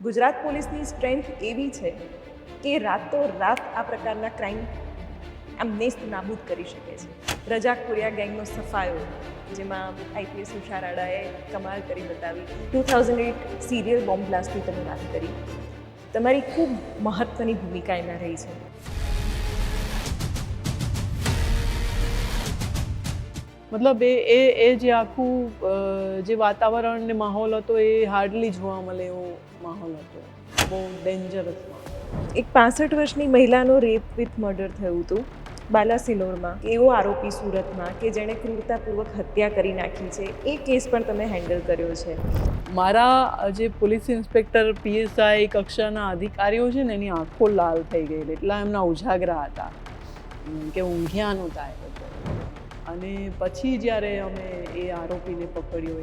ગુજરાત પોલીસની સ્ટ્રેન્થ એવી છે કે રાતોરાત આ પ્રકારના ક્રાઇમ આમ નેસ્ત નાબૂદ કરી શકે છે. રજાકપુરિયા ગેંગનો સફાયો, જેમાં આઈપીએસ ઉષા રાડાએ કમાલ કરી બતાવી. 2008 સિરિયલ બોમ્બ બ્લાસ્ટની તમે વાત કરી, તમારી ખૂબ મહત્ત્વની ભૂમિકા એમાં રહી છે. મતલબ એ જે આખું જે વાતાવરણ ને માહોલ હતો એ હાર્ડલી જોવા મળે એવો માહોલ હતો. બહુ ડેન્જરસ માહોલ. એક 65 વર્ષની મહિલાનો રેપ વિથ મર્ડર થયું હતું બાલાસિનોરમાં. એવો આરોપી સુરતમાં કે જેણે ક્રૂરતાપૂર્વક હત્યા કરી નાખી છે, એ કેસ પણ તમે હેન્ડલ કર્યો છે. મારા જે પોલીસ ઇન્સ્પેક્ટર પીએસઆઈ કક્ષાના અધિકારીઓ છે ને, એની આંખો લાલ થઈ ગઈ, એટલા એમના ઉજાગરા હતા કે ઊંઘ્યા નહોતા એ લોકો. અને પછી જ્યારે અમે એ આરોપીને પકડ્યો